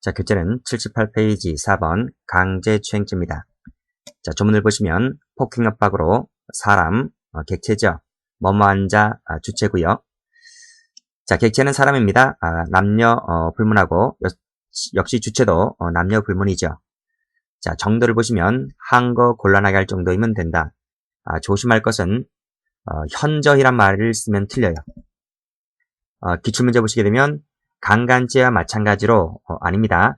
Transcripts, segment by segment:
자, 교재는 78페이지 4번 강제추행죄입니다. 자, 조문을 보시면 폭행협박으로 사람, 객체죠. 뭐뭐한 자, 주체고요. 자, 객체는 사람입니다. 남녀 불문하고 역시 주체도 남녀 불문이죠. 자, 정도를 보시면 한 거 곤란하게 할 정도이면 된다. 조심할 것은 현저히란 말을 쓰면 틀려요. 기출문제 보시게 되면 강간죄와 마찬가지로 아닙니다.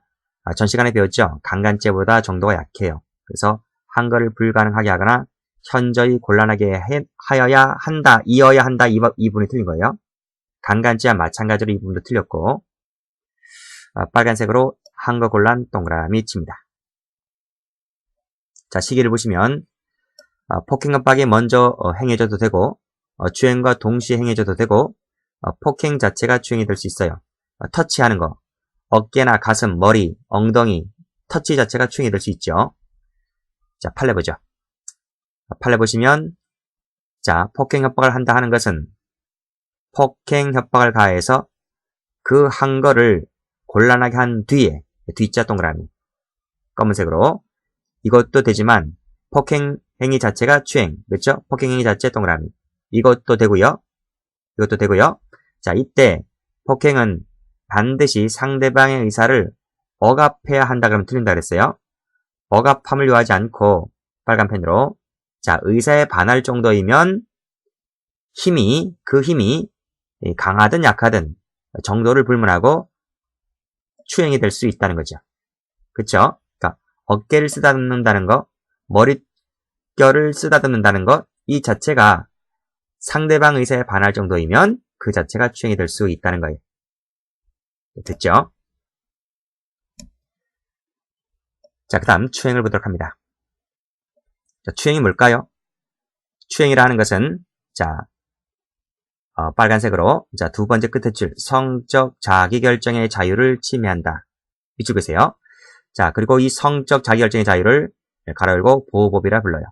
전 시간에 배웠죠. 강간죄보다 정도가 약해요. 그래서 한 거를 불가능하게 하거나 현저히 곤란하게 하여야 한다, 이어야 한다, 이 부분이 틀린 거예요. 강간죄와 마찬가지로 이 부분도 틀렸고, 빨간색으로 한 거 곤란 동그라미 칩니다. 자, 시기를 보시면 폭행협박이 먼저 행해져도 되고, 추행과 동시에 행해져도 되고, 폭행 자체가 추행이 될 수 있어요. 터치하는 거, 어깨나 가슴, 머리, 엉덩이, 터치 자체가 추행이 될 수 있죠. 자, 판례 보죠. 판례 보시면, 자, 폭행협박을 한다 하는 것은 폭행협박을 가해서 그 한 거를 곤란하게 한 뒤에, D자 동그라미, 검은색으로, 이것도 되지만 폭행행위 자체가 추행, 그렇죠? 폭행행위 자체 동그라미, 이것도 되고요. 이것도 되고요. 자, 이때 폭행은 반드시 상대방의 의사를 억압해야 한다 그러면 틀린다 그랬어요. 억압함을 요하지 않고 빨간 펜으로, 자, 의사에 반할 정도이면 그 힘이 강하든 약하든 정도를 불문하고 추행이 될 수 있다는 거죠. 그쵸? 그러니까 어깨를 쓰다듬는다는 거, 머릿결을 쓰다듬는다는 것, 이 자체가 상대방 의사에 반할 정도이면 그 자체가 추행이 될 수 있다는 거예요. 됐죠? 자, 그 다음 추행을 보도록 합니다. 자, 추행이 뭘까요? 추행이라 하는 것은, 자, 빨간색으로, 자, 두 번째 끝에 줄, 성적 자기결정의 자유를 침해한다. 이쪽 보세요. 자, 그리고 이 성적 자기결정의 자유를 가로 열고 보호법이라 불러요.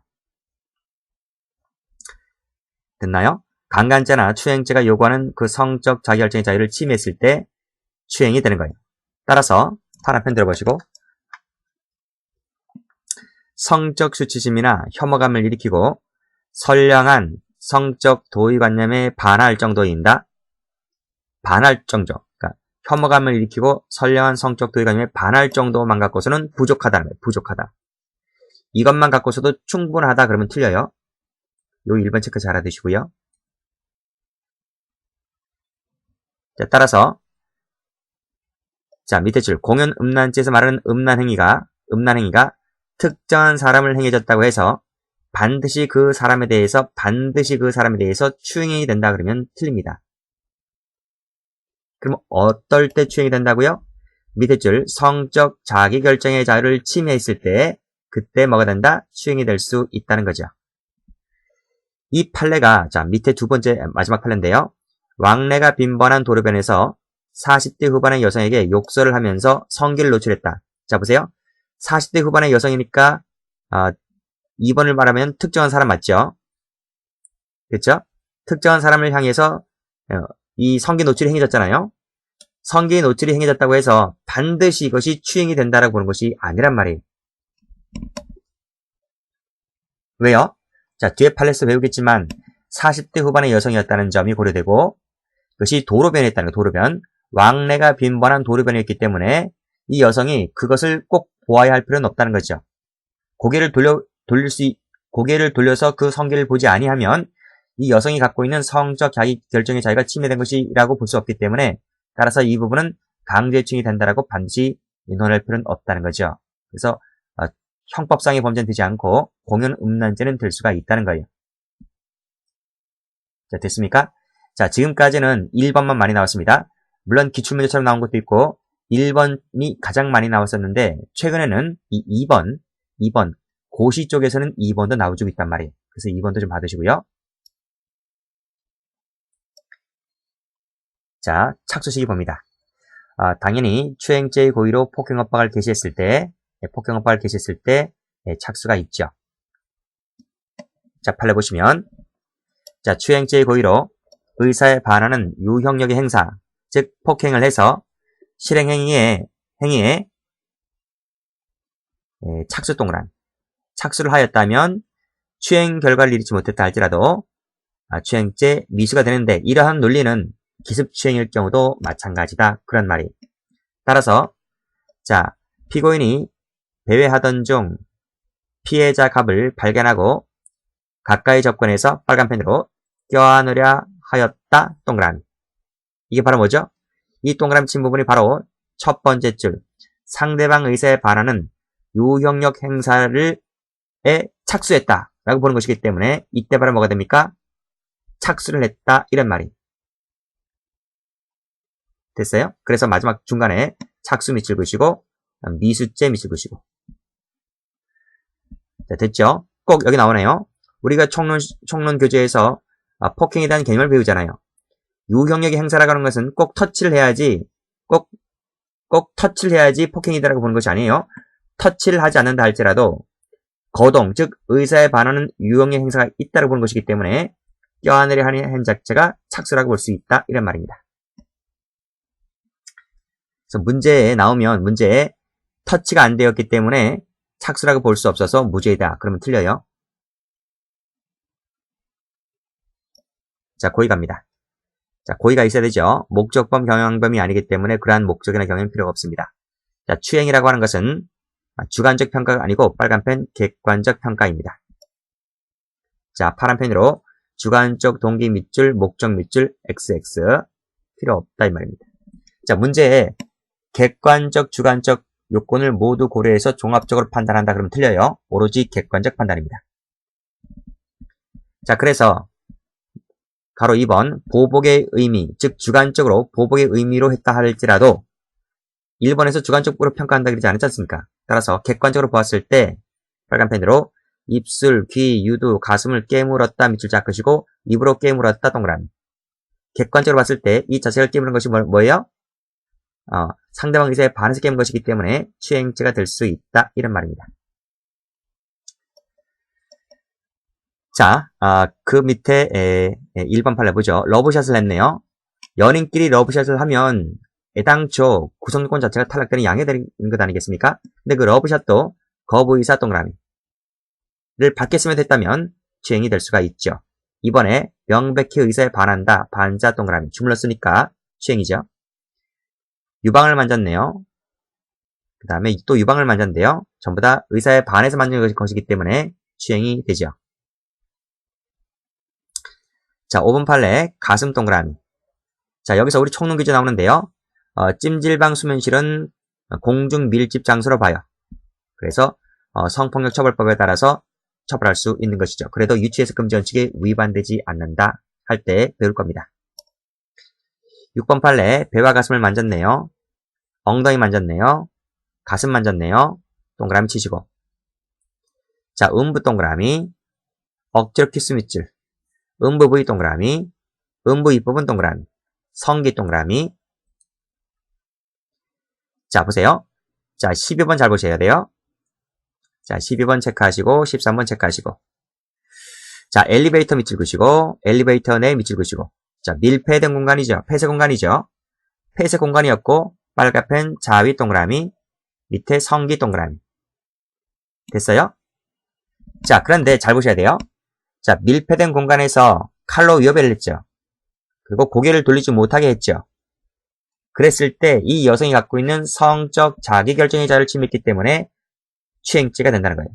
됐나요? 강간죄나 추행죄가 요구하는 그 성적 자기결정의 자유를 침해했을 때 추행이 되는 거예요. 따라서 파란 펜 들어보시고, 성적 수치심이나 혐오감을 일으키고 선량한 성적 도의관념에 반할 정도인다. 반할 정도. 그러니까 혐오감을 일으키고 선량한 성적 도의관념에 반할 정도만 갖고서는 부족하다는 거예요. 부족하다. 이것만 갖고서도 충분하다 그러면 틀려요. 요 1번 체크 잘 알아두시고요. 자, 따라서 자, 밑에 줄 공연 음란죄에서 말하는 음란행위가 특정한 사람을 행해졌다고 해서 반드시 그 사람에 대해서 추행이 된다 그러면 틀립니다. 그럼 어떨 때 추행이 된다고요? 밑에 줄 성적 자기결정의 자유를 침해했을 때 그때 뭐가 된다? 추행이 될 수 있다는 거죠. 이 판례가, 자, 밑에 두 번째 마지막 판례인데요. 왕래가 빈번한 도로변에서 40대 후반의 여성에게 욕설을 하면서 성기를 노출했다. 자, 보세요. 40대 후반의 여성이니까 2번을 말하면 특정한 사람 맞죠? 그렇죠? 특정한 사람을 향해서 이 성기 노출이 행해졌잖아요. 성기 노출이 행해졌다고 해서 반드시 이것이 추행이 된다라고 보는 것이 아니란 말이에요. 왜요? 자, 뒤에 판례에서 배우겠지만 40대 후반의 여성이었다는 점이 고려되고 그것이 도로변에 있다는 거예요. 도로변. 왕래가 빈번한 도로변이었기 때문에 이 여성이 그것을 꼭 보아야 할 필요는 없다는 거죠. 고개를 돌려서 그 성기를 보지 아니하면 이 여성이 갖고 있는 성적 자기 결정의 자유가 침해된 것이라고 볼 수 없기 때문에 따라서 이 부분은 강제추행이 된다라고 반드시 논할 필요는 없다는 거죠. 그래서 형법상의 범죄는 되지 않고 공연 음란죄는 될 수가 있다는 거예요. 자, 됐습니까? 자, 지금까지는 1번만 많이 나왔습니다. 물론 기출문제처럼 나온 것도 있고 1번이 가장 많이 나왔었는데 최근에는 이 2번 고시 쪽에서는 2번도 나와주고 있단 말이에요. 그래서 2번도 좀 받으시고요. 자, 착수시기 봅니다. 당연히 추행죄의 고의로 폭행협박을 개시했을 때 착수가 있죠. 자, 판례 보시면, 자, 추행죄의 고의로 의사에 반하는 유형력의 행사, 즉 폭행을 해서 실행행위에 행위에 착수 동그라미. 착수를 하였다면 추행 결과를 이루지 못했다 할지라도 추행죄 미수가 되는데 이러한 논리는 기습추행일 경우도 마찬가지다. 그런 말이. 따라서 자 피고인이 배회하던 중 피해자 갑을 발견하고 가까이 접근해서 빨간펜으로 껴안으려 하였다. 동그라미. 이게 바로 뭐죠? 이 동그라미 친 부분이 바로 첫 번째 줄 상대방 의사에 반하는 유형력 행사를 착수했다 라고 보는 것이기 때문에 이때 바로 뭐가 됩니까? 착수를 했다 이런 말이 됐어요? 그래서 마지막 중간에 착수 밑줄 그으시고 미수죄 밑줄 그으시고 자, 됐죠? 꼭 여기 나오네요. 우리가 총론 교재에서 폭행에 대한 개념을 배우잖아요. 유형력의 행사라고 하는 것은 꼭 터치를 해야지 꼭 터치를 해야지 폭행이다라고 보는 것이 아니에요. 터치를 하지 않는다 할지라도 거동, 즉 의사에 반하는 유형의 행사가 있다고 보는 것이기 때문에 껴안으려 하는 행위 자체가 착수라고 볼 수 있다 이런 말입니다. 그래서 문제에 나오면 문제에 터치가 안 되었기 때문에 착수라고 볼 수 없어서 무죄이다. 그러면 틀려요. 자, 고의 갑니다. 자, 고의가 있어야 되죠. 목적범 경영범이 아니기 때문에 그러한 목적이나 경영은 필요가 없습니다. 자, 추행이라고 하는 것은 주관적 평가가 아니고 빨간펜 객관적 평가입니다. 자, 파란펜으로 주관적 동기 밑줄, 목적 밑줄, XX 필요 없다 이 말입니다. 자, 문제에 객관적, 주관적 요건을 모두 고려해서 종합적으로 판단한다 그러면 틀려요. 오로지 객관적 판단입니다. 자, 그래서 가로 2번 보복의 의미, 즉 주관적으로 보복의 의미로 했다 할지라도 1번에서 주관적으로 평가한다 그러지 않았지 않습니까? 따라서 객관적으로 보았을 때 빨간펜으로 입술, 귀, 유두, 가슴을 깨물었다 밑줄 쫙 그시고 입으로 깨물었다 동그라미. 객관적으로 봤을 때 이 자체를 깨무는 것이 뭐예요? 상대방 의사에 반해서 깨문 것이기 때문에 추행죄가 될 수 있다 이런 말입니다. 자, 그 밑에 1번 판을 보죠. 러브샷을 했네요. 연인끼리 러브샷을 하면 애당초 구성요건 자체가 탈락되는 양해되는 것 아니겠습니까? 근데 그 러브샷도 거부의사 동그라미를 받겠으면 됐다면 추행이 될 수가 있죠. 이번에 명백히 의사에 반한다, 반자 동그라미 주물렀으니까 추행이죠. 유방을 만졌네요. 그 다음에 또 유방을 만졌는데요. 전부 다 의사에 반해서 만진 것이기 때문에 추행이 되죠. 자, 5번 판례 가슴 동그라미. 자, 여기서 우리 총론 규제 나오는데요. 찜질방 수면실은 공중 밀집 장소로 봐요. 그래서 성폭력 처벌법에 따라서 처벌할 수 있는 것이죠. 그래도 유치해석 금지 원칙에 위반되지 않는다 할 때 배울 겁니다. 6번 판례 배와 가슴을 만졌네요. 엉덩이 만졌네요. 가슴 만졌네요. 동그라미 치시고. 자, 음부 동그라미. 억지로 키스 밑줄. 음부 부위 동그라미. 음부 윗부분 동그라미. 성기 동그라미. 자, 보세요. 자, 12번 잘 보셔야 돼요. 자, 12번 체크하시고 13번 체크하시고. 자, 엘리베이터 밑줄 그시고 엘리베이터 내 밑줄 그시고. 자, 밀폐된 공간이죠. 폐쇄 공간이죠. 폐쇄 공간이었고 빨간펜 자위 동그라미 밑에 성기 동그라미. 됐어요? 자, 그런데 잘 보셔야 돼요. 자, 밀폐된 공간에서 칼로 위협을 했죠. 그리고 고개를 돌리지 못하게 했죠. 그랬을 때 이 여성이 갖고 있는 성적 자기결정의 자유를 침해했기 때문에 추행죄가 된다는 거예요.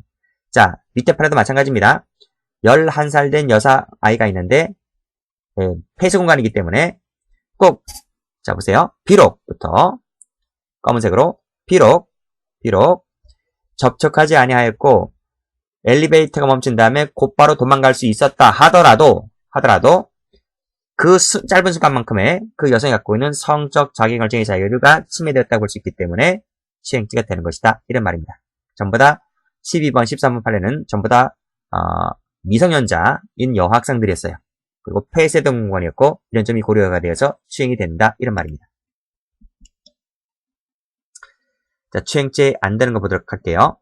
자, 밑에 판에도 마찬가지입니다. 11살 된 여자아이가 있는데 폐쇄 공간이기 때문에 꼭, 자 보세요. 비록부터 검은색으로 비록 접촉하지 아니하였고 엘리베이터가 멈춘 다음에 곧바로 도망갈 수 있었다 하더라도 그 짧은 순간만큼의 그 여성이 갖고 있는 성적 자기결정의 자유가 침해되었다고 볼 수 있기 때문에 추행죄가 되는 것이다. 이런 말입니다. 전부 다 12번, 13번 판례는 전부 다 미성년자인 여학생들이었어요. 그리고 폐쇄된 공간이었고 이런 점이 고려가 되어서 추행이 된다. 이런 말입니다. 자, 추행죄 안 되는 거 보도록 할게요.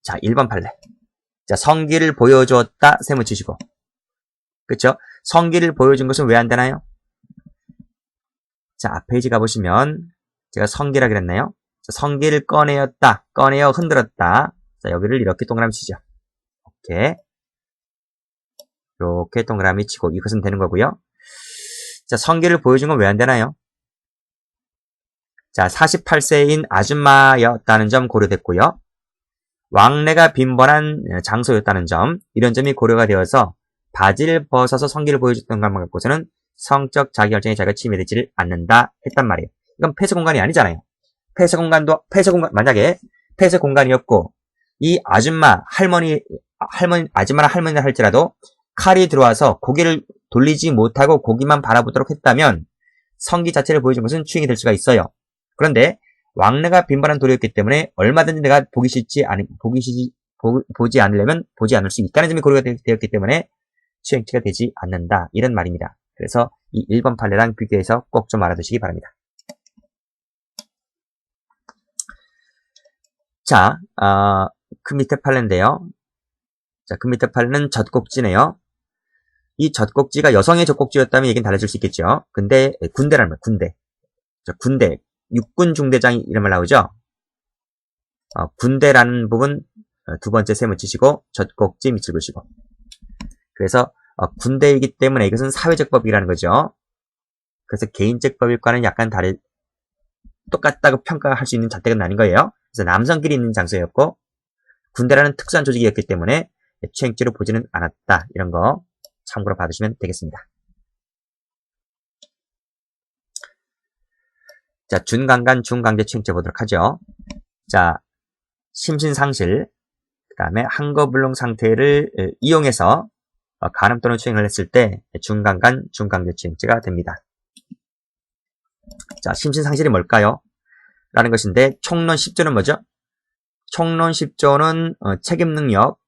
자, 1번 판례. 자, 성기를 보여주었다. 세모 치시고. 그쵸? 성기를 보여준 것은 왜 안 되나요? 자, 앞 페이지 가보시면 제가 성기라 그랬나요? 자, 성기를 꺼내었다, 꺼내어 흔들었다. 자, 여기를 이렇게 동그라미 치죠. 이렇게 동그라미 치고 이것은 되는 거고요. 자, 성기를 보여준 건 왜 안 되나요? 자, 48세인 아줌마였다는 점 고려됐고요. 왕래가 빈번한 장소였다는 점, 이런 점이 고려가 되어서 바지를 벗어서 성기를 보여줬던 것만 갖고서는 성적 자기결정에 자기가 침해되지를 않는다 했단 말이에요. 이건 폐쇄 공간이 아니잖아요. 만약에 폐쇄 공간이었고, 이 아줌마나 할머니라 할지라도 칼이 들어와서 고개를 돌리지 못하고 고기만 바라보도록 했다면 성기 자체를 보여준 것은 추행이 될 수가 있어요. 그런데 왕래가 빈번한 도리였기 때문에 얼마든지 내가 보지 않으려면 보지 않을 수 있다는 점이 고려가 되었기 때문에 추행치가 되지 않는다. 이런 말입니다. 그래서 이 1번 판례랑 비교해서 꼭 좀 알아두시기 바랍니다. 자, 그 밑에 판례인데요. 자, 그 밑에 판례는 젖꼭지네요. 이 젖꼭지가 여성의 젖꼭지였다면 얘기는 달라질 수 있겠죠. 근데 군대라는 거예요. 군대. 자, 군대. 육군 중대장이 이런 말 나오죠. 군대라는 부분 두 번째 셈을 치시고 젖꼭지 밑을 그시고. 그래서 군대이기 때문에 이것은 사회적 법이라는 거죠. 그래서 개인적 법일과는 약간 똑같다고 평가할 수 있는 잣대가 아닌 거예요. 그래서 남성끼리 있는 장소였고 군대라는 특수한 조직이었기 때문에 추행죄로 보지는 않았다. 이런 거 참고로 봐두시면 되겠습니다. 자, 준강간, 중강제 추행죄 보도록 하죠. 자, 심신상실, 그 다음에 한거불능 상태를 이용해서 간음 또는 추행을 했을 때 중강간, 중강제 추행죄가 됩니다. 자, 심신상실이 뭘까요? 라는 것인데 총론 10조는 뭐죠? 총론 10조는 책임 능력,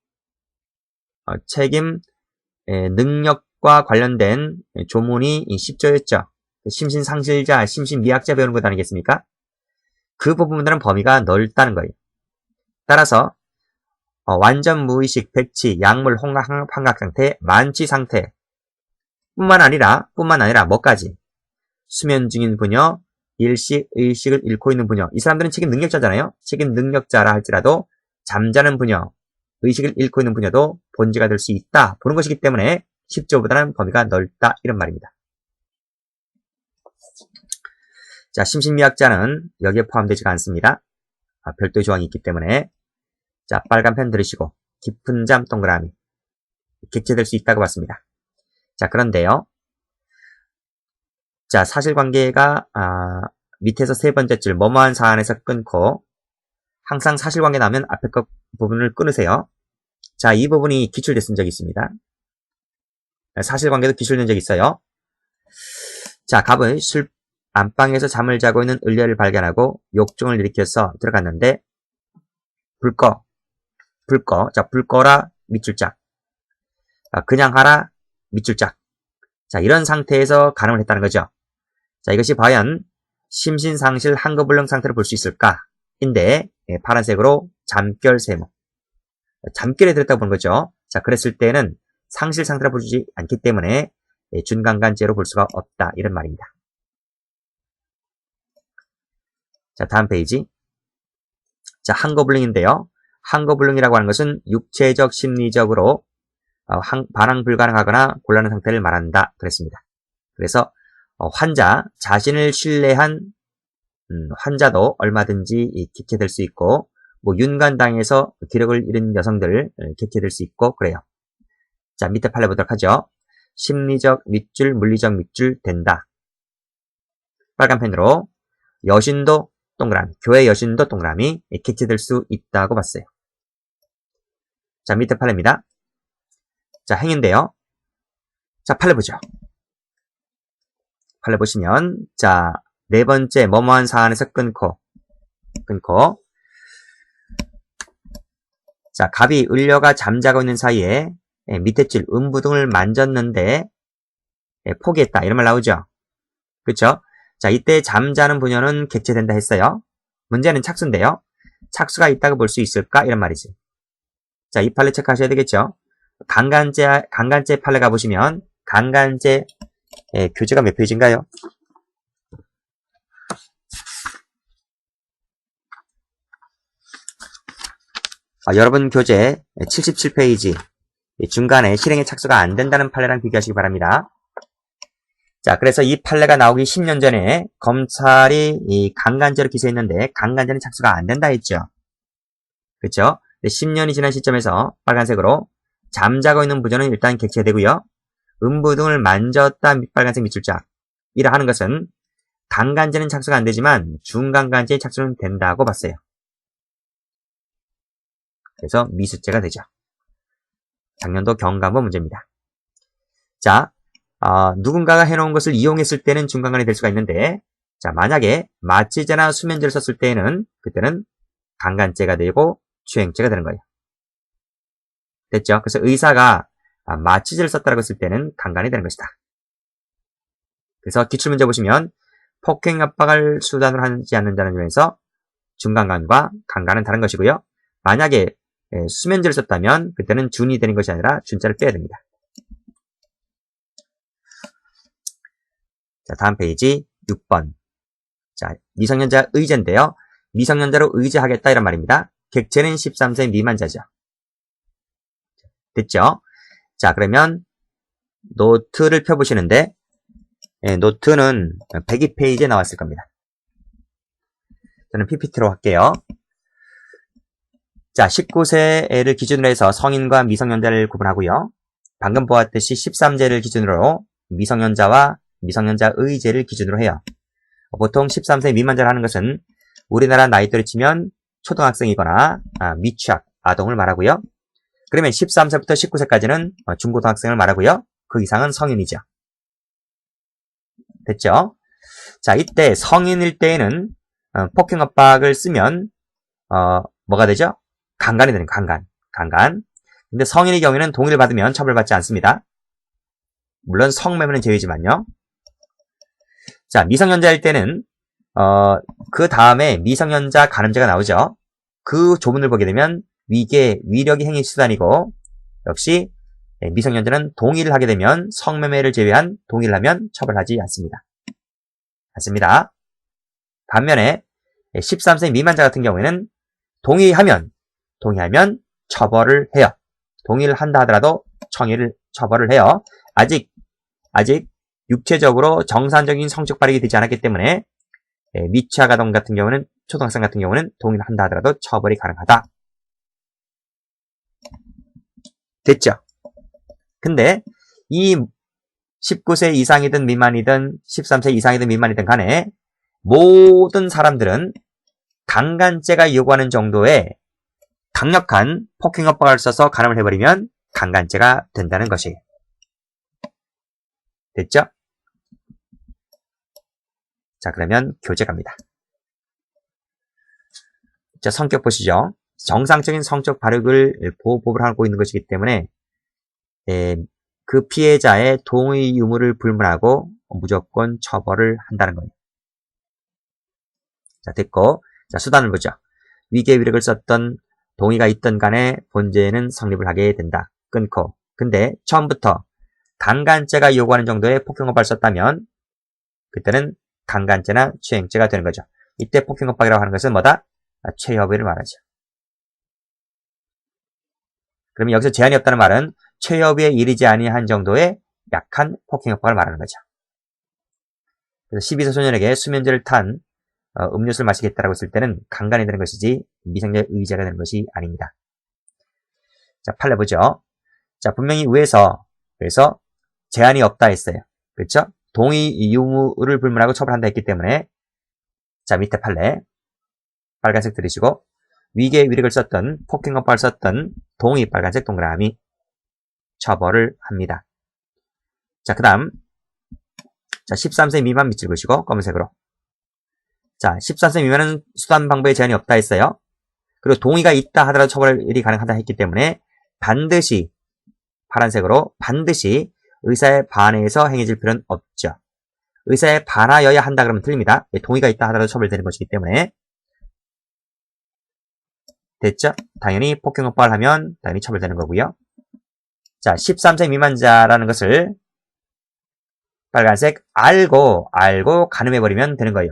능력과 관련된 조문이 10조였죠. 심신상실자, 심신미약자 배우는 것 아니겠습니까? 그 부분들은 범위가 넓다는 거예요. 따라서 완전 무의식, 백치, 약물, 환각 상태, 만취 상태 뿐만 아니라 뭐까지? 수면 중인 부녀, 일식, 의식을 잃고 있는 부녀. 이 사람들은 책임 능력자잖아요. 책임 능력자라 할지라도 잠자는 부녀, 의식을 잃고 있는 부녀도 본죄가 될 수 있다 보는 것이기 때문에 10조보다는 범위가 넓다 이런 말입니다. 자, 심신미약자는 여기에 포함되지가 않습니다. 별도의 조항이 있기 때문에. 자, 빨간 펜 들으시고 깊은 잠 동그라미 객체될 수 있다고 봤습니다. 자, 그런데요. 자, 사실관계가 밑에서 세 번째 줄 뭐뭐한 사안에서 끊고 항상 사실관계 나오면 앞에 것 부분을 끊으세요. 자, 이 부분이 기출됐은 적이 있습니다. 사실관계도 기출된 적이 있어요. 자, 갑은 안방에서 잠을 자고 있는 을려를 발견하고 욕정을 일으켜서 들어갔는데 불 꺼. 자, 불 꺼라 밑줄짝. 그냥 하라 밑줄짝. 자, 이런 상태에서 간음을 했다는 거죠. 자, 이것이 과연 심신상실 한거불능 상태로 볼 수 있을까? 인데 파란색으로 잠결 세모. 잠결에 들었다고 보는 거죠. 자, 그랬을 때는 상실 상태로 보지 않기 때문에 준강간죄로 볼 수가 없다. 이런 말입니다. 자, 다음 페이지. 자, 한거불능인데요. 한거불능이라고 하는 것은 육체적, 심리적으로 반항 불가능하거나 곤란한 상태를 말한다. 그랬습니다. 그래서 환자, 자신을 신뢰한 환자도 얼마든지 객체될 수 있고 윤관당해서 기력을 잃은 여성들 객체될 수 있고 그래요. 자, 밑에 판례 보도록 하죠. 심리적 밑줄, 물리적 밑줄 된다. 빨간 펜으로 여신도 동그라미, 교회 여신도 동그라미 객체될 수 있다고 봤어요. 자, 밑에 판례입니다. 자, 행인데요. 자, 판례 보죠. 판례 보시면 자, 네 번째 뭐뭐한 사안에서 끊고 자, 갑이 을려가 잠자고 있는 사이에 밑에 줄 음부등을 만졌는데 포기했다 이런 말 나오죠. 그렇죠? 자, 이때 잠자는 부녀는 객체된다 했어요. 문제는 착수인데요. 착수가 있다고 볼 수 있을까? 이런 말이지. 자, 이 판례 체크하셔야 되겠죠. 강간죄 판례 가보시면 강간죄 교재가 몇 페이지인가요? 여러분 교재 77페이지 중간에 실행에 착수가 안 된다는 판례랑 비교하시기 바랍니다. 자, 그래서 이 판례가 나오기 10년 전에 검찰이 이 강간죄로 기소했는데 강간죄는 착수가 안 된다 했죠. 그렇죠? 10년이 지난 시점에서 빨간색으로 잠자고 있는 부조는 일단 객체되고요. 음부 등을 만졌다 빨간색 밑줄짝 이라 하는 것은 강간죄는 착수가 안 되지만 중강간죄의 착수는 된다고 봤어요. 그래서 미수죄가 되죠. 작년도 경감고 문제입니다. 자, 누군가가 해놓은 것을 이용했을 때는 중강간이 될 수가 있는데, 자, 만약에 마취제나 수면제를 썼을 때에는 그때는 강간죄가 되고 추행죄가 되는 거예요. 됐죠? 그래서 의사가 마취제를 썼다고 했을 때는 강간이 되는 것이다. 그래서 기출문제 보시면 폭행 압박을 수단으로 하지 않는다는 점에서 중강간과 강간은 다른 것이고요. 만약에 수면제를 썼다면 그때는 준이 되는 것이 아니라 준자를 빼야 됩니다. 자, 다음 페이지 6번. 자, 미성년자 의제인데요. 미성년자로 의제하겠다 이런 말입니다. 객체는 13세 미만자죠. 됐죠? 자, 그러면 노트를 펴보시는데 노트는 102페이지에 나왔을 겁니다. 저는 PPT로 할게요. 자, 19세를 기준으로 해서 성인과 미성년자를 구분하고요. 방금 보았듯이 13세를 기준으로 미성년자와 미성년자 의제를 기준으로 해요. 보통 13세 미만자를 하는 것은 우리나라 나이대로 치면 초등학생이거나 미취학, 아동을 말하고요. 그러면 13세부터 19세까지는 중고등학생을 말하고요. 그 이상은 성인이죠. 됐죠? 자, 이때 성인일 때에는 폭행 압박을 쓰면 뭐가 되죠? 강간이 되는 거예요. 강간. 근데 성인의 경우에는 동의를 받으면 처벌받지 않습니다. 물론 성매매는 제외지만요. 자, 미성년자일 때는 그 다음에 미성년자 간음죄가 나오죠. 그 조문을 보게 되면 위계, 위력이 행위 수단이고 역시 미성년자는 동의를 하게 되면 성매매를 제외한 동의를 하면 처벌하지 않습니다. 맞습니다. 반면에 13세 미만자 같은 경우에는 동의하면 처벌을 해요. 동의를 한다 하더라도 처벌을 해요. 아직 육체적으로 정상적인 성적 발휘가 되지 않았기 때문에 미취학 아동 같은 경우는 초등학생 같은 경우는 동의를 한다 하더라도 처벌이 가능하다. 됐죠? 근데 이 19세 이상이든 미만이든 13세 이상이든 미만이든 간에 모든 사람들은 강간죄가 요구하는 정도의 강력한 폭행 압박을 써서 간음을 해버리면 강간죄가 된다는 것이에요. 됐죠? 자, 그러면 교재 갑니다. 자, 성격 보시죠. 정상적인 성적 발육을 보호법을 하고 있는 것이기 때문에 그 피해자의 동의 유무를 불문하고 무조건 처벌을 한다는 거예요. 자, 됐고, 자, 수단을 보죠. 위계 위력을 썼던 동의가 있던 간에 본죄는 성립을 하게 된다. 끊고. 근데 처음부터 강간죄가 요구하는 정도의 폭행압박을 썼다면 그때는 강간죄나 추행죄가 되는 거죠. 이때 폭행압박이라고 하는 것은 뭐다? 최협의를 말하죠. 그러면 여기서 제한이 없다는 말은 최협의에 이르지 아니한 정도의 약한 폭행압박을 말하는 거죠. 그래서 12세 소년에게 수면제를 탄 음료수를 마시겠다라고 했을 때는 강간이 되는 것이지 미성년자 의제가 되는 것이 아닙니다. 자, 판례 보죠. 자, 분명히 위에서 그래서 제한이 없다 했어요. 그렇죠? 동의 유무를 불문하고 처벌한다 했기 때문에 자, 밑에 판례 빨간색 들으시고 위계 위력을 썼던 폭행압박을 썼던 동의 빨간색 동그라미 처벌을 합니다. 자, 그 다음 자, 13세 미만 밑줄 그으시고 검은색으로 자, 14세 미만은 수단 방법에 제한이 없다 했어요. 그리고 동의가 있다 하더라도 처벌이 가능하다 했기 때문에 반드시 파란색으로 반드시 의사에 반해서 행해질 필요는 없죠. 의사에 반하여야 한다 그러면 틀립니다. 동의가 있다 하더라도 처벌되는 것이기 때문에 됐죠? 당연히 폭행압박을 하면 당연히 처벌되는 거고요. 자, 13세 미만자라는 것을 빨간색 알고 간음해버리면 되는 거예요.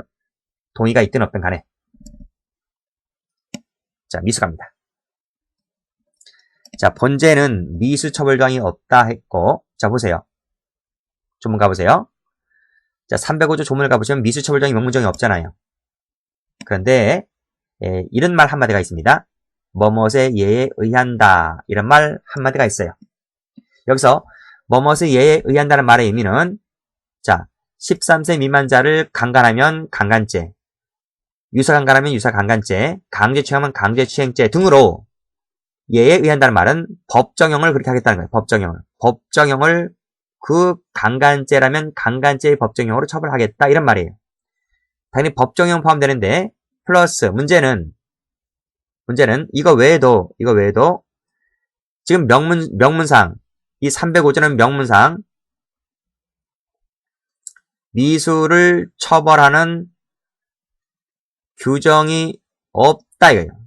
동의가 있든 없든 간에. 자, 미수 갑니다. 자, 본제는 미수 처벌 조항이 없다 했고, 자, 보세요. 조문 가보세요. 자, 305조 조문을 가보시면 미수 처벌 조항이 명문정이 없잖아요. 그런데, 이런 말 한마디가 있습니다. 뭐뭇의 예에 의한다. 이런 말 한마디가 있어요. 여기서, 뭐뭇의 예에 의한다는 말의 의미는, 자, 13세 미만자를 강간하면 강간죄, 유사강간하면 유사강간죄, 강제추행하면 강제추행죄 등으로 예에 의한다는 말은 법정형을 그렇게 하겠다는 거예요. 법정형을. 법정형을 그 강간죄라면 강간죄의 법정형으로 처벌하겠다. 이런 말이에요. 당연히 법정형 포함되는데, 플러스 문제는 이거 외에도 지금 명문상, 이 305조는 명문상 미수를 처벌하는 규정이 없다 이거예요.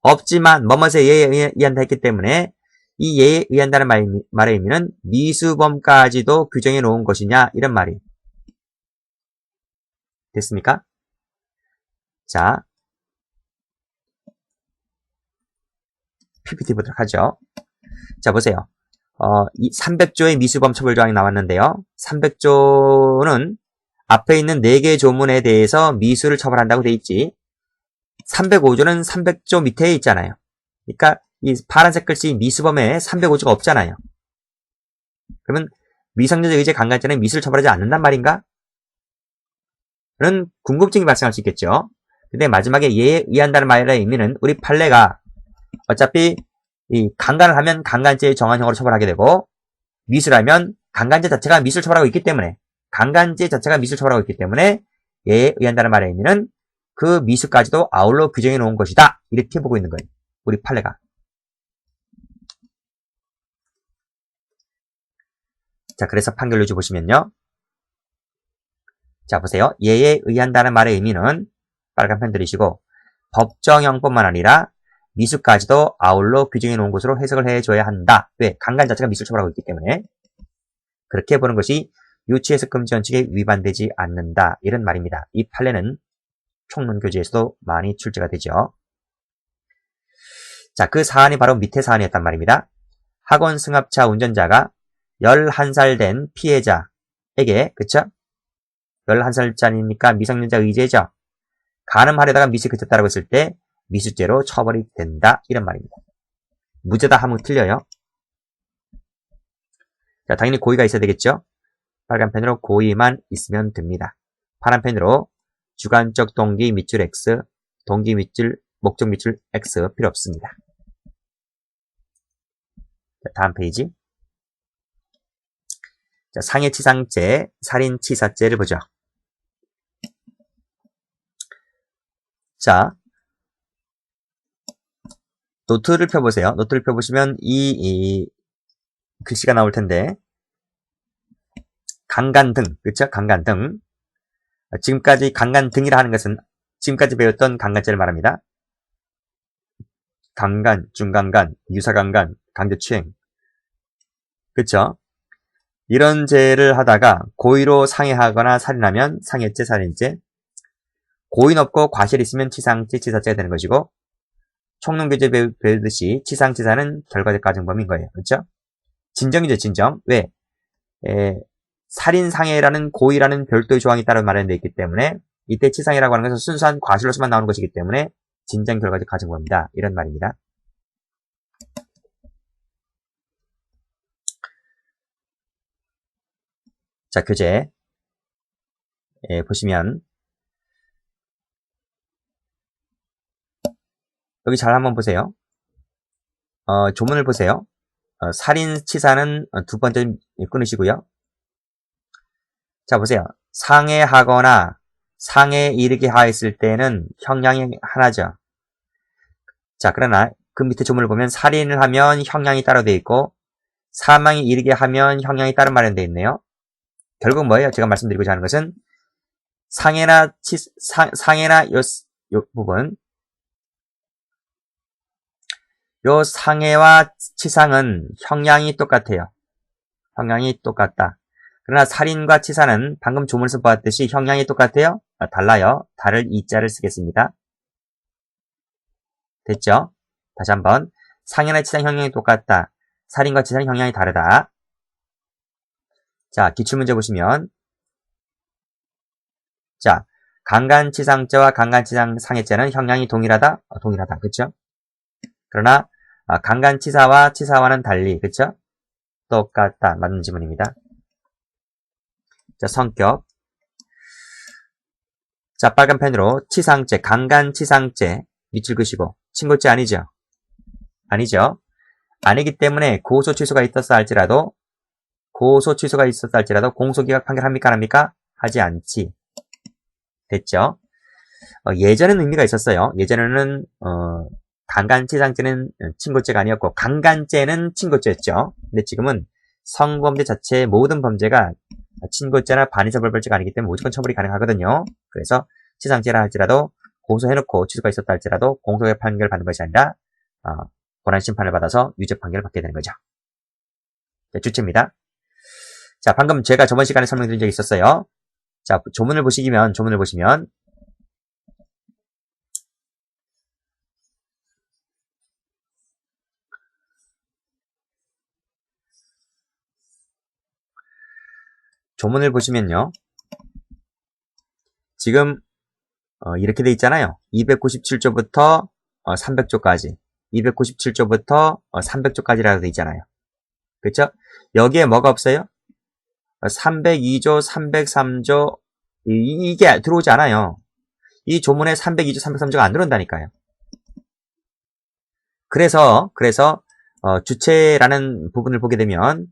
없지만 뭐뭇의 예에 의한다 했기 때문에 이 예에 의한다는 말의 의미는 미수범까지도 규정해 놓은 것이냐 이런 말이에요. 됐습니까? 자, PPT 보도록 하죠. 자, 보세요. 이 300조의 미수범 처벌 조항이 나왔는데요. 300조는 앞에 있는 4개의 조문에 대해서 미수를 처벌한다고 돼 있지. 305조는 300조 밑에 있잖아요. 그러니까 이 파란색 글씨 미수범에 305조가 없잖아요. 그러면 미성년자 의제 강간죄는 미수를 처벌하지 않는단 말인가? 그런 궁금증이 발생할 수 있겠죠. 근데 마지막에 예에 의한다는 말의 의미는 우리 판례가 어차피 이 강간을 하면 강간죄의 정한형으로 처벌하게 되고 미수라면 강간죄 자체가 미수를 처벌하고 있기 때문에 예에 의한다는 말의 의미는 그 미수까지도 아울러 규정해 놓은 것이다. 이렇게 보고 있는 거예요. 우리 판례가. 자, 그래서 판결 요지 보시면요. 자, 보세요. 예에 의한다는 말의 의미는 빨간 펜 들이시고 법정형뿐만 아니라 미수까지도 아울러 규정해 놓은 것으로 해석을 해줘야 한다. 왜? 강간 자체가 미수를 처벌하고 있기 때문에. 그렇게 보는 것이 유치해석 금지 원칙에 위반되지 않는다. 이런 말입니다. 이 판례는 총론교재에서도 많이 출제가 되죠. 자, 그 사안이 바로 밑에 사안이었단 말입니다. 학원 승합차 운전자가 11살 된 피해자에게, 그쵸? 11살짜리니까 미성년자 의제죠. 간음하려다가 미수에 그쳤다라고 했을 때 미수죄로 처벌이 된다. 이런 말입니다. 무죄다 하면 틀려요. 자, 당연히 고의가 있어야 되겠죠. 빨간 펜으로 고의만 있으면 됩니다. 파란 펜으로 주관적 동기 밑줄 X, 동기 밑줄, 목적 밑줄 X 필요 없습니다. 자, 다음 페이지. 자, 상해치상죄, 살인치사죄를 보죠. 자, 노트를 펴보세요. 노트를 펴보시면 이 글씨가 나올 텐데, 강간등, 그쵸? 강간등. 지금까지 강간등이라 하는 것은 지금까지 배웠던 강간죄를 말합니다. 강간, 중강간, 유사강간, 강제추행. 그쵸? 이런 죄를 하다가 고의로 상해하거나 살인하면 상해죄, 살인죄. 고의는 없고 과실이 있으면 치상죄, 치사죄가 되는 것이고, 총론교재 배우듯이 치상치사는 결과적 가정범인 거예요. 그렇죠? 진정이죠, 진정. 왜? 살인상해라는 고의라는 별도의 조항이 따로 마련되어 있기 때문에 이때 치상이라고 하는 것은 순수한 과실로서만 나오는 것이기 때문에 진정 결과적 가정범이다. 이런 말입니다. 자, 교재 보시면 여기 잘 한번 보세요. 조문을 보세요. 살인치사는 두 번째 끊으시고요. 자, 보세요. 상해하거나 상해에 이르게 하였을 때는 형량이 하나죠. 자, 그러나 그 밑에 조문을 보면 살인을 하면 형량이 따로 되어 있고 사망에 이르게 하면 형량이 따로 마련되어 있네요. 결국 뭐예요? 제가 말씀드리고자 하는 것은 상해나 요 부분, 요 상해와 치상은 형량이 똑같아요. 형량이 똑같다. 그러나 살인과 치사는 방금 조문에서 보았듯이 형량이 똑같아요? 달라요. 다를 이자를 쓰겠습니다. 됐죠? 다시 한번. 상해나 치상 형량이 똑같다. 살인과 치상 형량이 다르다. 자, 기출문제 보시면 자, 강간치상죄와 강간치상상해죄는 형량이 동일하다? 동일하다. 그쵸? 그러나 강간치사와 치사와는 달리, 그쵸? 똑같다. 맞는 지문입니다. 자, 성격. 자, 빨간 펜으로 치상죄, 강간치상죄 밑줄 그시고 친고죄 아니죠? 아니죠? 아니기 때문에 고소 취소가 있었다 할지라도 공소기각 판결합니까? 안 합니까? 하지 않지. 됐죠? 예전에는 의미가 있었어요. 예전에는 강간치상죄는 친고죄가 아니었고 강간죄는 친고죄였죠. 근데 지금은 성범죄 자체의 모든 범죄가 친고죄나 반의사벌벌죄가 아니기 때문에 무조건 처벌이 가능하거든요. 그래서 치상죄라 할지라도 고소해놓고 취소가 있었다 할지라도 공소기각 판결을 받는 것이 아니라 권한심판을 받아서 유죄 판결을 받게 되는 거죠. 자, 주체입니다. 자, 방금 제가 저번 시간에 설명드린 적이 있었어요. 자, 조문을 보시면 조문을 보시면요. 지금 이렇게 돼 있잖아요. 297조부터 300조까지 297조부터 300조까지라고 돼 있잖아요. 그렇죠? 여기에 뭐가 없어요? 302조, 303조 이게 들어오지 않아요. 이 조문에 302조, 303조가 안 들어온다니까요. 그래서 주체라는 부분을 보게 되면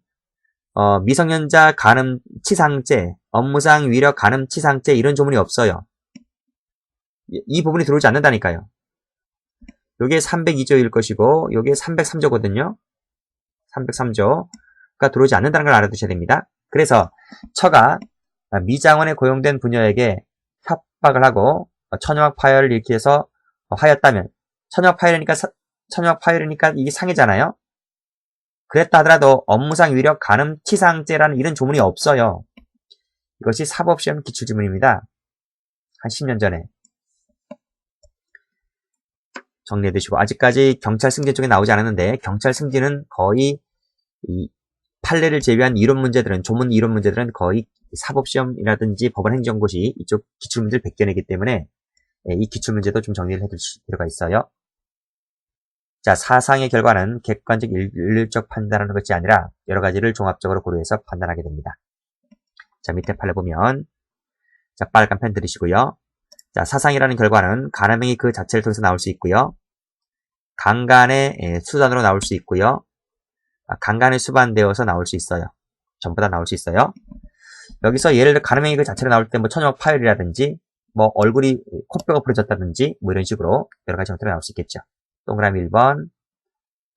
미성년자 간음 치상죄, 업무상 위력 간음 치상죄 이런 조문이 없어요. 이 부분이 들어오지 않는다니까요. 요게 302조일 것이고 요게 303조거든요. 303조가 들어오지 않는다는 걸 알아두셔야 됩니다. 그래서 처가 미장원에 고용된 부녀에게 협박을 하고 천여막 파열을 일으켜서 하였다면 천여막 파열이니까 이게 상해잖아요. 그랬다 하더라도 업무상 위력 간음 치상죄라는 이런 조문이 없어요. 이것이 사법시험 기출지문입니다. 한 10년 전에. 정리해 두시고 아직까지 경찰 승진 쪽에 나오지 않았는데 경찰 승진은 거의 이 판례를 제외한 조문 이론 문제들은 거의 사법시험이라든지 법원행정고시 이쪽 기출문제를 베껴내기 때문에 이 기출문제도 좀 정리를 해둘 필요가 있어요. 자, 사상의 결과는 객관적 일률적 판단하는 것이 아니라 여러 가지를 종합적으로 고려해서 판단하게 됩니다. 자, 밑에 판례 보면 자, 빨간 펜 들으시고요. 자, 사상이라는 결과는 간음행위 그 자체를 통해서 나올 수 있고요. 강간의 수단으로 나올 수 있고요. 강간에 수반되어서 나올 수 있어요. 전부 다 나올 수 있어요. 여기서 예를 들어 간음행위 그 자체로 나올 때 뭐 천여막 파열이라든지 뭐 얼굴이 코뼈가 부러졌다든지 뭐 이런 식으로 여러 가지 형태로 나올 수 있겠죠. 동그라미 1번,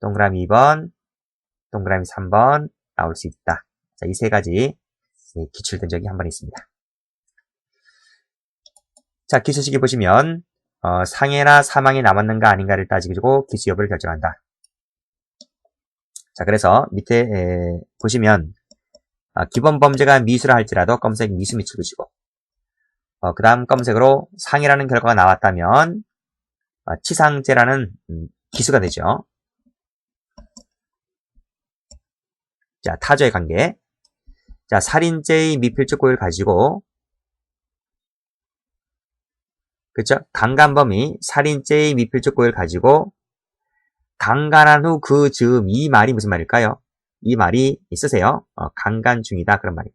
동그라미 2번, 동그라미 3번 나올 수 있다. 자, 이 세 가지 기출된 적이 한 번 있습니다. 자, 기수식이 보시면 상해나 사망이 남았는가 아닌가를 따지고 기수 여부를 결정한다. 자, 그래서 밑에 보시면 기본 범죄가 미수라 할지라도 검색 미수 밑줄 그시고 그 다음 검색으로 상해라는 결과가 나왔다면 치상죄라는 기수가 되죠. 자, 타조의 관계. 자, 살인죄의 미필적 고의를 가지고 그렇죠? 강간범이 살인죄의 미필적 고의를 가지고 강간한 후 그 즈음 이 말이 무슨 말일까요? 이 말이 쓰세요. 강간 중이다 그런 말이에요.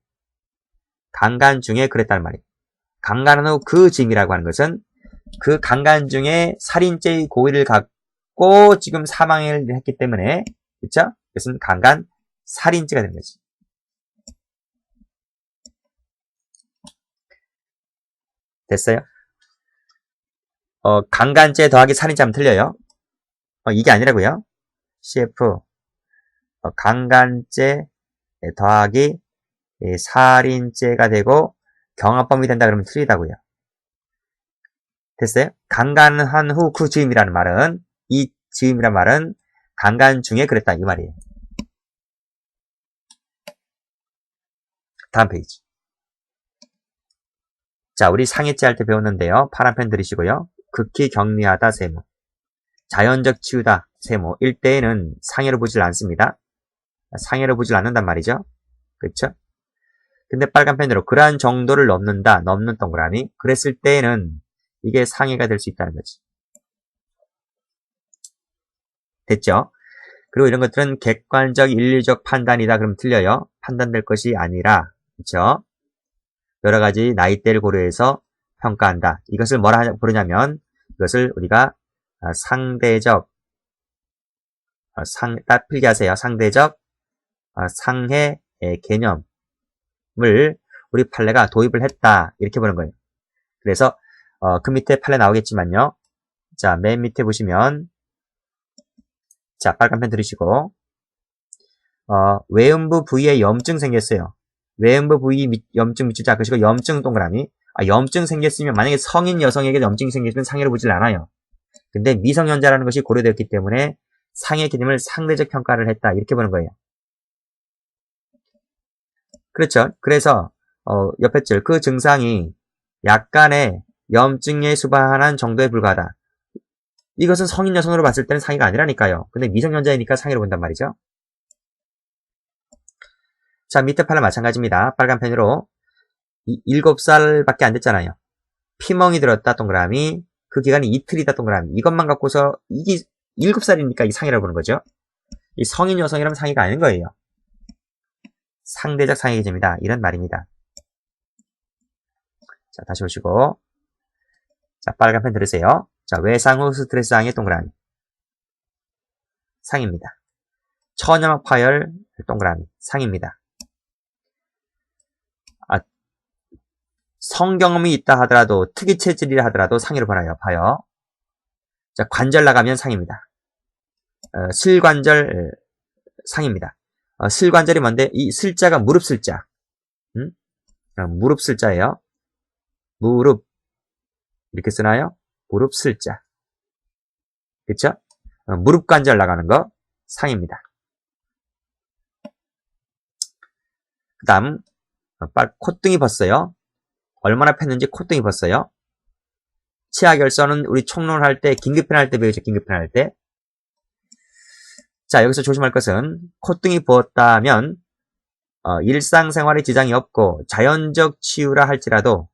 강간 중에 그랬다는 말이에요. 강간한 후 그 즈음이라고 하는 것은 그 강간 중에 살인죄의 고의를 갖고 지금 사망을 했기 때문에 그렇죠? 그것은 강간 살인죄가 되는 거지. 됐어요? 강간죄 더하기 살인죄 하면 틀려요. 이게 아니라고요. CF 강간죄 더하기 살인죄가 되고 경합범이 된다 그러면 틀리다고요. 됐어요? 강간한 후 그 즈음이라는 말은 이 즈음이란 말은 강간 중에 그랬다 이 말이에요. 다음 페이지. 자, 우리 상해죄 할 때 배웠는데요. 파란 펜 들으시고요. 극히 경미하다 세무. 자연적 치유다. 세모일 때에는 상해로 보질 않습니다. 상해로 보질 않는단 말이죠. 그렇죠? 근데 빨간 펜으로 그러한 정도를 넘는 동그라미. 그랬을 때에는 이게 상해가 될 수 있다는 거지. 됐죠? 그리고 이런 것들은 객관적, 인류적 판단이다. 그러면 틀려요. 판단될 것이 아니라, 그렇죠? 여러 가지 나이대를 고려해서 평가한다. 이것을 뭐라 부르냐면, 이것을 우리가 상대적, 딱 필기하세요. 상대적 상해 개념을 우리 판례가 도입을 했다. 이렇게 보는 거예요. 그래서 그 밑에 판례 나오겠지만요. 자, 맨 밑에 보시면 자, 빨간 펜 들으시고 외음부 부위에 염증 생겼어요. 외음부 부위 염증 밑줄 자, 그리고 염증 동그라미. 염증 생겼으면 만약에 성인 여성에게 염증이 생겼으면 상해를 보질 않아요. 근데 미성년자라는 것이 고려되었기 때문에 상해 개념을 상대적 평가를 했다. 이렇게 보는 거예요. 그렇죠. 그래서 옆에 줄 그 증상이 약간의 염증에 수반한 정도에 불과하다. 이것은 성인 여성으로 봤을 때는 상해가 아니라니까요. 근데 미성년자이니까 상해로 본단 말이죠. 자, 밑에 판은 마찬가지입니다. 빨간 펜으로 7살밖에 안 됐잖아요. 피멍이 들었다 동그라미. 그 기간이 이틀이다 동그라미. 이것만 갖고서 이게 7살이니까 이 상해라고 보는 거죠. 이 성인 여성이라면 상해가 아닌 거예요. 상대적 상해 개념이다. 이런 말입니다. 자, 다시 보시고. 자, 빨간 펜 들으세요. 자, 외상 후 스트레스 상해 동그라미. 상입니다. 천연막 파열 동그라미. 상입니다. 성경험이 있다 하더라도 특이 체질이라 하더라도 상해로 봐요. 자, 관절 나가면 상입니다. 슬관절 상입니다. 슬관절이 뭔데? 이 슬자가 무릎 슬자. 무릎 슬자예요. 무릎 이렇게 쓰나요? 무릎 슬자. 그쵸? 무릎 관절 나가는 거 상입니다. 그 다음 콧등이 벗어요. 얼마나 폈는지 콧등이 벗어요. 치아결손은 우리 총론할 때 긴급편할 때 배우죠. 긴급편할 때. 자, 여기서 조심할 것은 콧등이 부었다면 일상생활에 지장이 없고 자연적 치유라 할지라도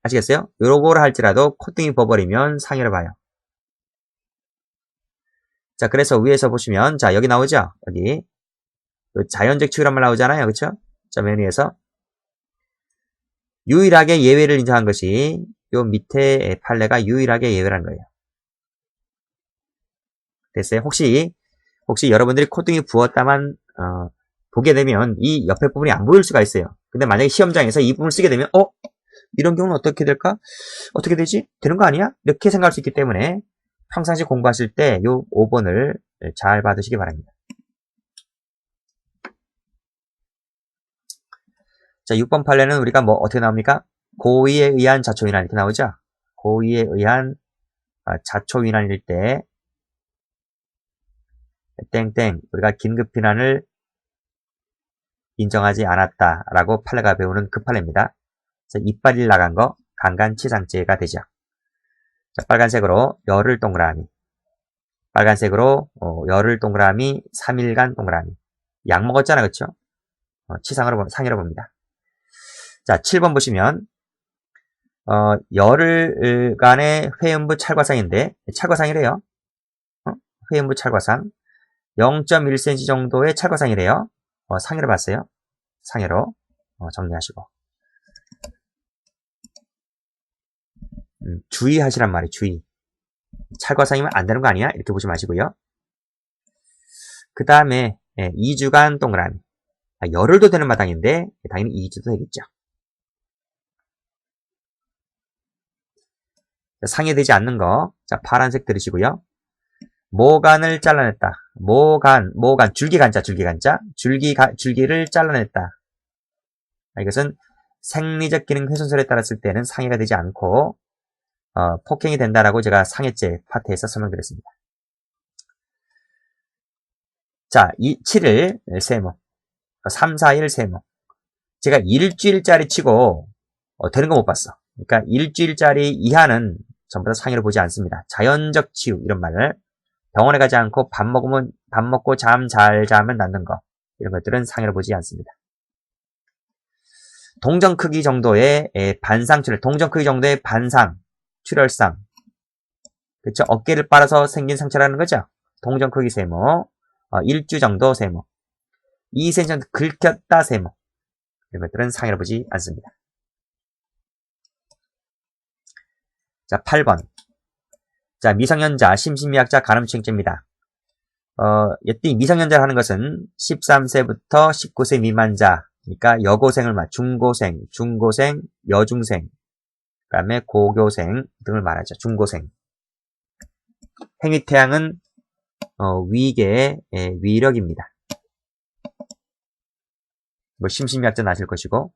아시겠어요? 요거라 할지라도 콧등이 부어버리면 상해를 봐요. 자, 그래서 위에서 보시면 자, 여기 나오죠? 여기 자연적 치유란 말 나오잖아요. 그쵸? 자, 맨 위에서 유일하게 예외를 인정한 것이 요 밑에 판례가 유일하게 예외라는 거예요. 됐어요? 혹시 여러분들이 콧등이 부었다만 보게 되면 이 옆에 부분이 안 보일 수가 있어요. 근데 만약에 시험장에서 이 부분을 쓰게 되면 이런 경우는 어떻게 될까? 어떻게 되지? 되는 거 아니야? 이렇게 생각할 수 있기 때문에 평상시 공부하실 때 요 5번을 잘 받으시기 바랍니다. 자, 6번 판례는 우리가 어떻게 나옵니까? 고의에 의한 자초위난 이렇게 나오죠? 고의에 의한 자초위난일 때 땡땡 우리가 긴급피난을 인정하지 않았다라고 판례가 배우는 그 판례입니다. 이빨이 나간 거 강간치상죄가 되죠. 자, 빨간색으로 열흘 동그라미. 빨간색으로 열흘 동그라미 3일간 동그라미. 약 먹었잖아, 그쵸? 상해로 봅니다. 자, 7번 보시면 열흘간의 회음부 찰과상인데 찰과상이래요. 회음부 찰과상 0.1cm 정도의 찰과상이래요. 상해로 봤어요. 상해로 정리하시고 주의하시란 말이에요. 주의. 찰과상이면 안 되는 거 아니야? 이렇게 보지 마시고요. 그 다음에 2주간 동그라미. 열흘도 되는 마당인데 당연히 2주도 되겠죠. 상해되지 않는 거. 자, 파란색 들으시고요. 모간을 잘라냈다. 모간, 줄기간자. 줄기를 잘라냈다. 이것은 생리적 기능 훼손설에 따랐을 때는 상해가 되지 않고 폭행이 된다라고 제가 상해죄 파트에서 설명드렸습니다. 자, 7일 세모, 3, 4일 세모. 제가 일주일짜리 치고 되는 거 못 봤어. 그러니까 일주일짜리 이하는 전부 다 상해를 보지 않습니다. 자연적 치유 이런 말을 병원에 가지 않고 밥 먹고 잠 잘 자면 낫는 거. 이런 것들은 상해로 보지 않습니다. 동전 크기 정도의 반상 출혈, 동전 크기 정도의 반상, 출혈상. 그쵸? 어깨를 빨아서 생긴 상처라는 거죠? 동전 크기 세모, 1주 정도 세모, 2cm 정도 긁혔다 세모. 이런 것들은 상해로 보지 않습니다. 자, 8번. 자, 미성년자, 심신미약자, 간음추행죄입니다. 여기 미성년자를 하는 것은 13세부터 19세 미만자, 그러니까 여고생을 중고생, 여중생, 그 다음에 고교생 등을 말하죠. 중고생. 행위태양은 위계의 위력입니다. 뭐 심신미약자는 아실 것이고.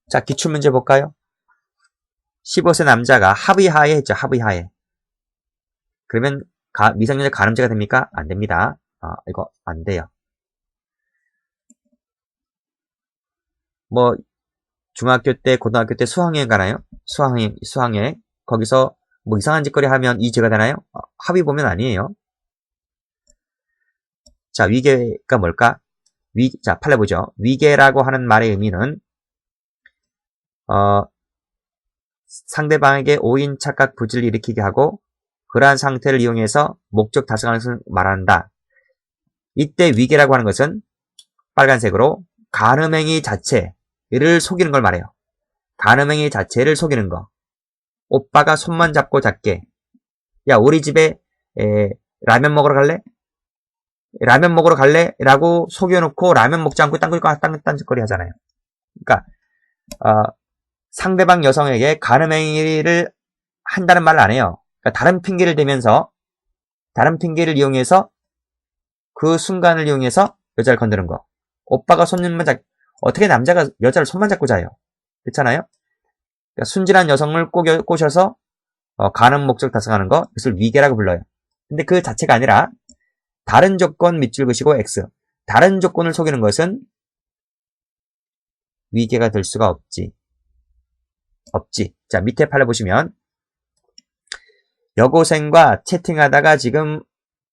자, 기출문제 볼까요? 15세 남자가 합의하에 했죠. 합의하에. 그러면 미성년자 간음죄가 됩니까? 안 됩니다. 이거 안 돼요. 뭐 중학교 때, 고등학교 때 수학여행 가나요? 수학여행. 거기서 뭐 이상한 짓거리 하면 이 죄가 되나요? 합의 보면 아니에요. 자, 위계가 뭘까? 자, 판례 보죠. 위계라고 하는 말의 의미는 상대방에게 오인, 착각, 부질을 일으키게 하고 그러한 상태를 이용해서 목적 달성하는 것을 말한다. 이때 위계라고 하는 것은 빨간색으로 간음행위 자체를 속이는 걸 말해요. 간음행위 자체를 속이는 거. 오빠가 손만 잡고 작게. 야, 우리 집에 라면 먹으러 갈래? 라면 먹으러 갈래? 라고 속여놓고 라면 먹지 않고 딴짓거리 하잖아요. 그러니까 상대방 여성에게 간음행위를 한다는 말을 안 해요. 그러니까 다른 핑계를 대면서, 다른 핑계를 이용해서, 그 순간을 이용해서 여자를 건드는 거. 오빠가 손만 어떻게 남자가 여자를 손만 잡고 자요? 그렇잖아요? 그러니까 순진한 여성을 꼬셔서 간음 목적 달성하는 거, 그것을 위계라고 불러요. 근데 그 자체가 아니라 다른 조건 밑줄 그시고 X. 다른 조건을 속이는 것은 위계가 될 수가 없지. 자, 밑에 판례 보시면 여고생과 채팅하다가 지금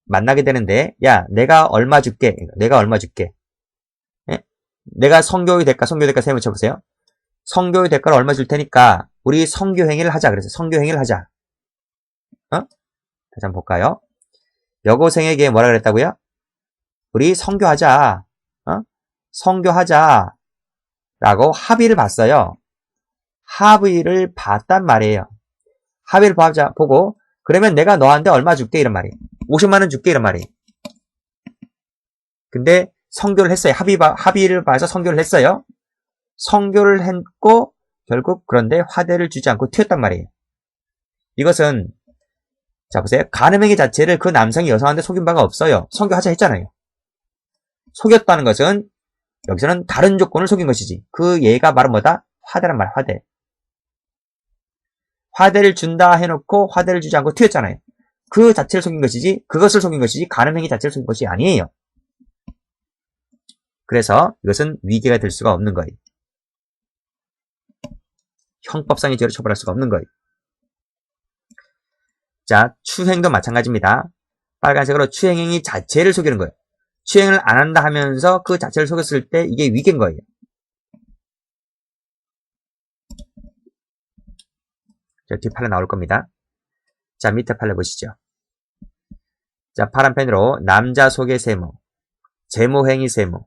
만나게 되는데, 야, 내가 얼마 줄게. 예? 내가 성교육 대가 세 번 쳐보세요. 성교육 대가를 얼마 줄 테니까 우리 성교행위를 하자. 그래서 성교행위를 하자. 다시 한번 볼까요? 여고생에게 뭐라 그랬다고요? 우리 성교하자. 성교하자. 라고 합의를 봤어요. 합의를 봤단 말이에요. 합의를 보고 그러면 내가 너한테 얼마 줄게 이런 말이에요. 50만 원 줄게 이런 말이에요. 근데 성교를 했어요. 합의를 봐서 성교를 했어요. 성교를 했고 결국 그런데 화대를 주지 않고 튀었단 말이에요. 이것은 자 보세요. 간음행위 자체를 그 남성이 여성한테 속인 바가 없어요. 성교하자 했잖아요. 속였다는 것은 여기서는 다른 조건을 속인 것이지. 그 예가 바로 뭐다? 화대란 말, 화대. 화대를 준다 해놓고 화대를 주지 않고 튀었잖아요. 그 자체를 속인 것이지, 그것을 속인 것이지, 간음행위 자체를 속인 것이 아니에요. 그래서 이것은 위계가 될 수가 없는 거예요. 형법상의 죄로 처벌할 수가 없는 거예요. 자, 추행도 마찬가지입니다. 빨간색으로 추행행위 자체를 속이는 거예요. 추행을 안 한다 하면서 그 자체를 속였을 때 이게 위계인 거예요. 자, 뒤 판례 나올 겁니다. 자, 밑에 판례 보시죠. 자, 파란 펜으로 남자 속의 세모, 제모행위 세모.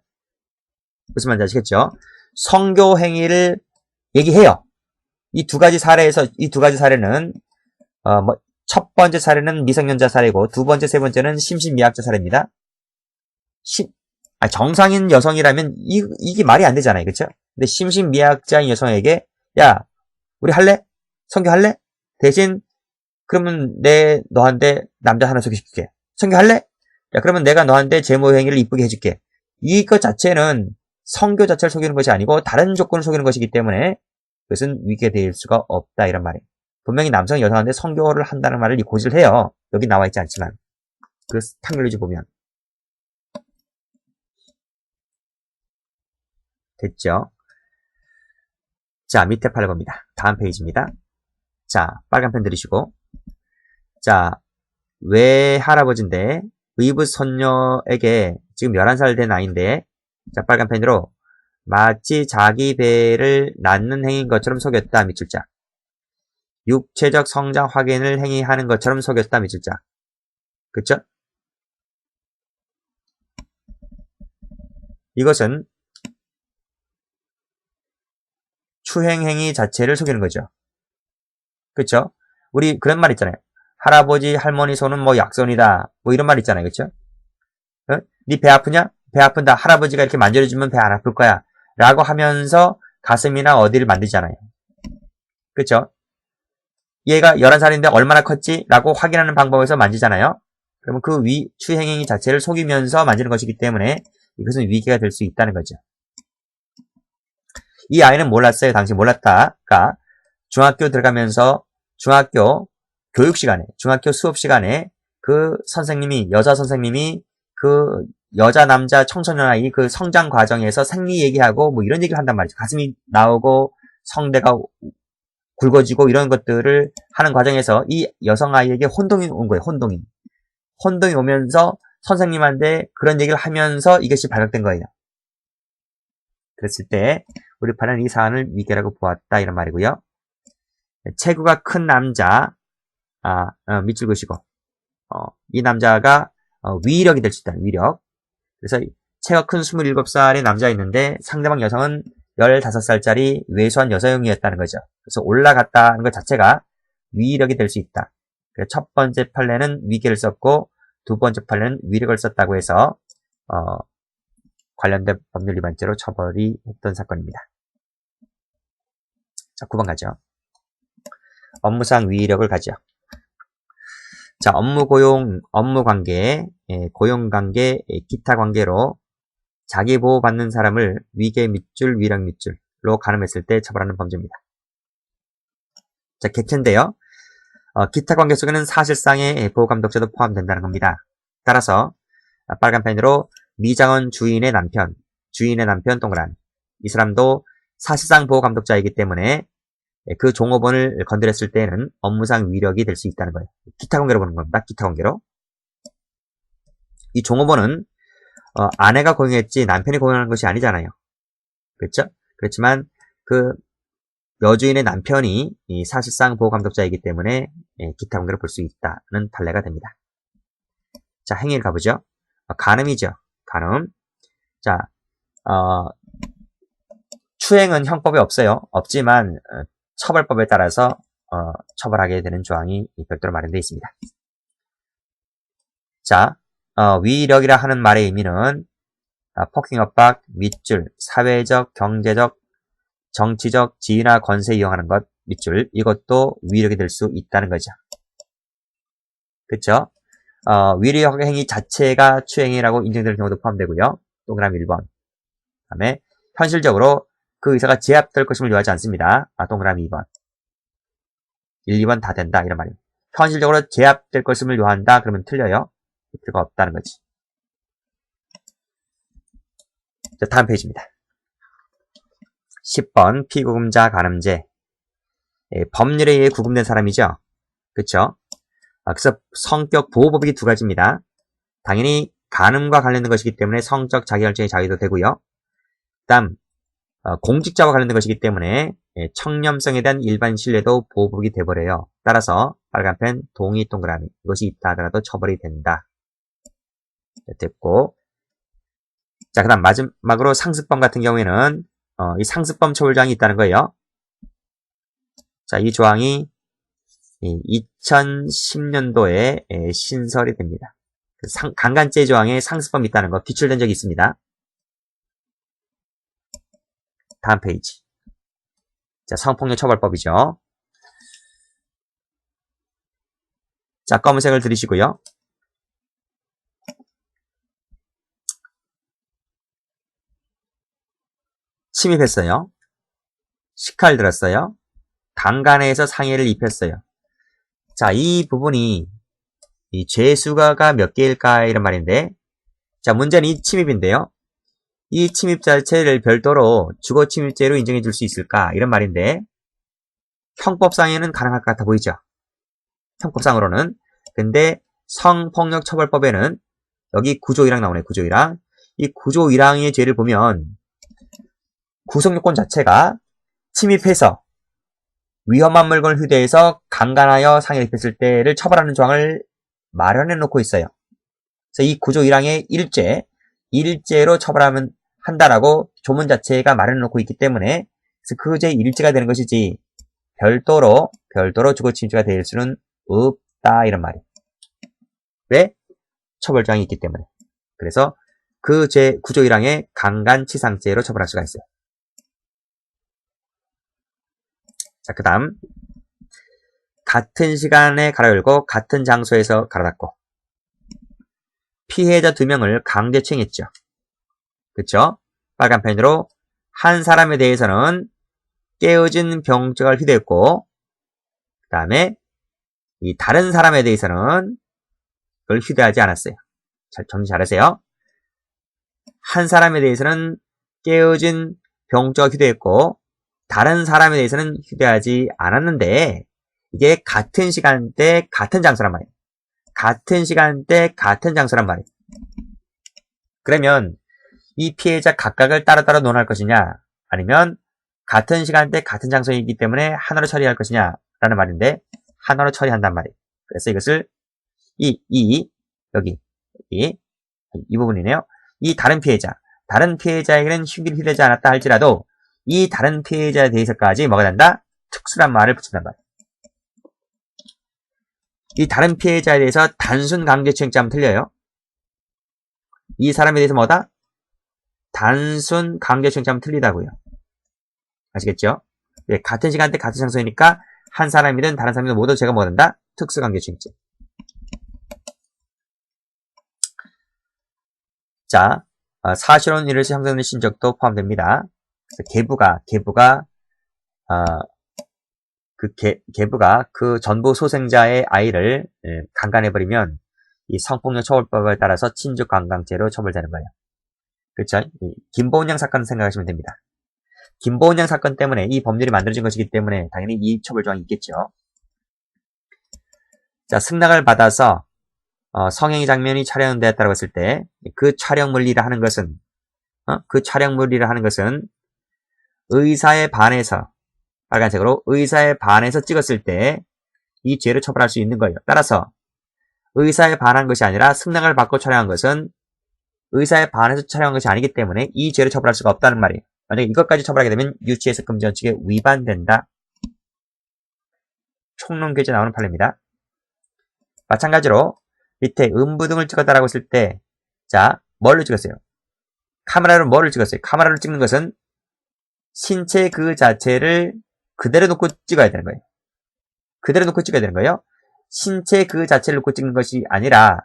무슨 말인지 아시겠죠? 성교행위를 얘기해요. 이 두 가지 사례는 첫 번째 사례는 미성년자 사례고 두 번째, 세 번째는 심신미약자 사례입니다. 정상인 여성이라면 이게 말이 안 되잖아요. 그쵸? 근데 심신미약자인 여성에게 야, 우리 할래? 성교할래? 대신 그러면 너한테 남자 하나 소개시킬게. 성교할래? 야, 그러면 내가 너한테 제모행위를 이쁘게 해줄게. 이것 자체는 성교 자체를 속이는 것이 아니고 다른 조건을 속이는 것이기 때문에 그것은 위계될 수가 없다 이런 말이에요. 분명히 남성이 여성한테 성교를 한다는 말을 고지를 해요. 여기 나와 있지 않지만 그 탕률리주 보면 됐죠? 자, 밑에 판례 봅니다. 다음 페이지입니다. 자, 빨간 펜 들이시고 자, 외할아버지인데 의붓 손녀에게 지금 11살 된 아이인데 자, 빨간 펜으로 마치 자기 배를 낳는 행위인 것처럼 속였다 밑줄 자. 육체적 성장 확인을 행위하는 것처럼 속였다 밑줄 자. 그쵸? 이것은 추행행위 자체를 속이는 거죠. 그쵸? 우리 그런 말 있잖아요. 할아버지, 할머니 손은 뭐 약손이다. 뭐 이런 말 있잖아요. 그쵸? 어? 네 배 아프냐? 배 아픈다. 할아버지가 이렇게 만져주면 배 안 아플 거야. 라고 하면서 가슴이나 어디를 만들잖아요. 그쵸? 얘가 11살인데 얼마나 컸지? 라고 확인하는 방법에서 만지잖아요. 그러면 그 추행행위 자체를 속이면서 만지는 것이기 때문에 이것은 위계가 될 수 있다는 거죠. 이 아이는 몰랐어요. 당시 몰랐다가 중학교 들어가면서 중학교 교육 시간에, 중학교 수업 시간에 그 선생님이, 여자 선생님이 그 여자, 남자, 청소년 아이 그 성장 과정에서 생리 얘기하고 뭐 이런 얘기를 한단 말이죠. 가슴이 나오고 성대가 굵어지고 이런 것들을 하는 과정에서 이 여성 아이에게 혼동이 온 거예요. 혼동이 오면서 선생님한테 그런 얘기를 하면서 이것이 발각된 거예요. 그랬을 때 우리 판은 이 사안을 위계라고 보았다 이런 말이고요. 체구가 큰 남자 밑줄 그시고 이 남자가 위력이 될 수 있다. 위력. 그래서 체가 큰 27살의 남자가 있는데 상대방 여성은 15살짜리 왜소한 여성이었다는 거죠. 그래서 올라갔다는 것 자체가 위력이 될 수 있다. 그래서 첫 번째 판례는 위계를 썼고 두 번째 판례는 위력을 썼다고 해서 관련된 법률 위반죄로 처벌이 했던 사건입니다. 자, 9번 가죠. 업무상 위력을 가죠. 자, 업무관계, 고용관계, 기타 관계로 자기 보호받는 사람을 위계 밑줄, 위력 밑줄로 가늠했을 때 처벌하는 범죄입니다. 자, 객체인데요. 기타 관계 속에는 사실상의 보호감독자도 포함된다는 겁니다. 따라서 빨간 펜으로 미장원 주인의 남편 동그란 이 사람도 사실상 보호감독자이기 때문에 그 종업원을 건드렸을 때는 업무상 위력이 될 수 있다는 거예요. 기타 관계로 보는 겁니다. 기타 관계로. 이 종업원은 아내가 고용했지 남편이 고용한 것이 아니잖아요. 그렇죠? 그렇지만 그 여주인의 남편이 사실상 보호감독자이기 때문에 기타 관계로 볼 수 있다는 판례가 됩니다. 자, 행위를 가보죠. 간음이죠. 간음. 자, 추행은 형법에 없어요. 없지만 처벌법에 따라서 처벌하게 되는 조항이 별도로 마련되어 있습니다. 자, 위력이라 하는 말의 의미는 폭행, 협박, 밑줄, 사회적, 경제적, 정치적 지위나 권세 이용하는 것, 밑줄, 이것도 위력이 될 수 있다는 거죠. 그쵸? 위력 행위 자체가 추행이라고 인정되는 경우도 포함되고요. 동그라미 1번. 다음에 현실적으로 그 의사가 제압될 것임을 요하지 않습니다. 동그라미 2번. 1, 2번 다 된다 이런 말입니다. 현실적으로 제압될 것임을 요한다 그러면 틀려요. 필요가 없다는 거지. 자, 다음 페이지입니다. 10번 피구금자 간음죄. 법률에 의해 구금된 사람이죠. 그쵸? 그래서 성격 보호법이 두 가지입니다. 당연히 간음과 관련된 것이기 때문에 성적 자기결정의 자유도 되고요. 다음 공직자와 관련된 것이기 때문에 청렴성에 대한 일반 신뢰도 보호법이 돼버려요. 따라서 빨간펜 동의 동그라미 이것이 있다 하더라도 처벌이 된다. 됐고, 자, 그 다음 마지막으로 상습범 같은 경우에는 이 상습범 처벌조항이 있다는 거예요. 자, 이 조항이 2010년도에 신설이 됩니다. 강간죄 조항에 상습범이 있다는 거 기출된 적이 있습니다. 다음 페이지. 자, 성폭력 처벌법이죠. 자, 검은색을 들이시고요. 침입했어요. 식칼 들었어요. 강간해서 상해를 입혔어요. 자, 이 부분이 이 죄수가 몇 개일까 이런 말인데, 자, 문제는 이 침입인데요. 이 침입 자체를 별도로 주거 침입죄로 인정해 줄 수 있을까 이런 말인데, 형법상에는 가능할 것 같아 보이죠. 형법상으로는 근데 성폭력처벌법에는 여기 구조 1항 나오네. 구조 1항. 이 구조 1항의 죄를 보면 구속요건 자체가 침입해서 위험한 물건을 휴대해서 강간하여 상해를 입혔을 때를 처벌하는 조항을 마련해 놓고 있어요. 그래서 이 구조 1항의 일죄로 처벌하면 한다라고 조문 자체가 마련해 놓고 있기 때문에 그래서 그 죄 일죄가 되는 것이지 별도로 주거 침입죄가 될 수는 없다 이런 말이에요. 왜? 처벌 조항이 있기 때문에. 그래서 그 죄 구조 1항의 강간치상죄로 처벌할 수가 있어요. 자, 그 다음 같은 시간에 가로 열고 같은 장소에서 가로 닫고 피해자 2명을 강제추행했죠. 그쵸? 빨간 펜으로 한 사람에 대해서는 깨어진 병적을 휴대했고 그 다음에 이 다른 사람에 대해서는 그걸 휴대하지 않았어요. 정리 잘하세요. 한 사람에 대해서는 깨어진 병적을 휴대했고 다른 사람에 대해서는 휴대하지 않았는데 이게 같은 시간대 같은 장소란 말이에요. 같은 시간대 같은 장소란 말이에요. 그러면 이 피해자 각각을 따로따로 논할 것이냐 아니면 같은 시간대 같은 장소이기 때문에 하나로 처리할 것이냐 라는 말인데 하나로 처리한단 말이에요. 그래서 이것을 여기 이 부분이네요. 이 다른 피해자에게는 흉기를 휴대하지 않았다 할지라도 이 다른 피해자에 대해서까지 뭐가 된다? 특수란 말을 붙인단 말이에요. 이 다른 피해자에 대해서 단순 강제추행죄하면 틀려요. 이 사람에 대해서 뭐다? 단순 강제추행죄하면 틀리다고요. 아시겠죠? 네, 같은 시간대 같은 장소이니까 한 사람이든 다른 사람이든 모두 제가 뭐 된다? 특수 강제추행죄. 자, 사실혼 일에서 형성된 신적도 포함됩니다. 그래서 계부가 그 전부 소생자의 아이를 강간해버리면 이 성폭력 처벌법에 따라서 친족 강간죄로 처벌되는 거예요. 그렇죠? 김보은 양 사건 생각하시면 됩니다. 김보은 양 사건 때문에 이 법률이 만들어진 것이기 때문에 당연히 이 처벌 조항이 있겠죠. 자, 승낙을 받아서 성행위 장면이 촬영되었다고 했을 때 그 촬영물이라 하는 것은 의사에 반해서 빨간색으로 의사에 반해서 찍었을 때 이 죄를 처벌할 수 있는 거예요. 따라서 의사에 반한 것이 아니라 승낙을 받고 촬영한 것은 의사에 반해서 촬영한 것이 아니기 때문에 이 죄를 처벌할 수가 없다는 말이에요. 만약에 이것까지 처벌하게 되면 유치해석 금지 원칙에 위반된다. 총론교재 나오는 판례입니다. 마찬가지로 밑에 음부 등을 찍었다라고 했을 때 자, 뭘로 찍었어요? 카메라로 뭐를 찍었어요? 카메라로 찍는 것은 신체 그 자체를 그대로 놓고 찍어야 되는 거예요. 그대로 놓고 찍어야 되는 거예요. 신체 그 자체를 놓고 찍는 것이 아니라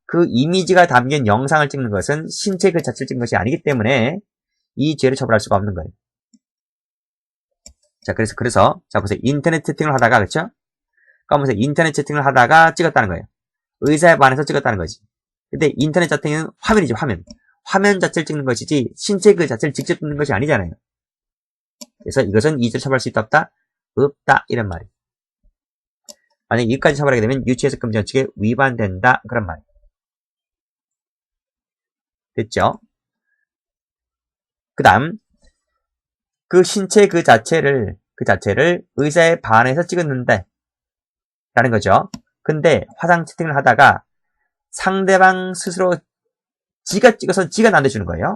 그 이미지가 담긴 영상을 찍는 것은 신체 그 자체를 찍는 것이 아니기 때문에 이 죄를 처벌할 수가 없는 거예요. 자, 그래서 자, 보세요. 인터넷 채팅을 하다가, 그쵸? 보세요. 인터넷 채팅을 하다가 찍었다는 거예요. 의사에 반해서 찍었다는 거지. 근데 인터넷 채팅은 화면이지, 화면. 화면 자체를 찍는 것이지, 신체 그 자체를 직접 찍는 것이 아니잖아요. 그래서 이것은 이 죄를 처벌할 수 있다, 없다? 없다. 이런 말이에요. 만약에 이까지 처벌하게 되면 유치해석 금지 원칙에 위반된다. 그런 말이에요. 됐죠? 그 다음, 그 신체 그 자체를 의사에 반해서 찍었는데, 라는 거죠. 근데 화상 채팅을 하다가 상대방 스스로 지가 찍어서 지가 나한테 주는 거예요.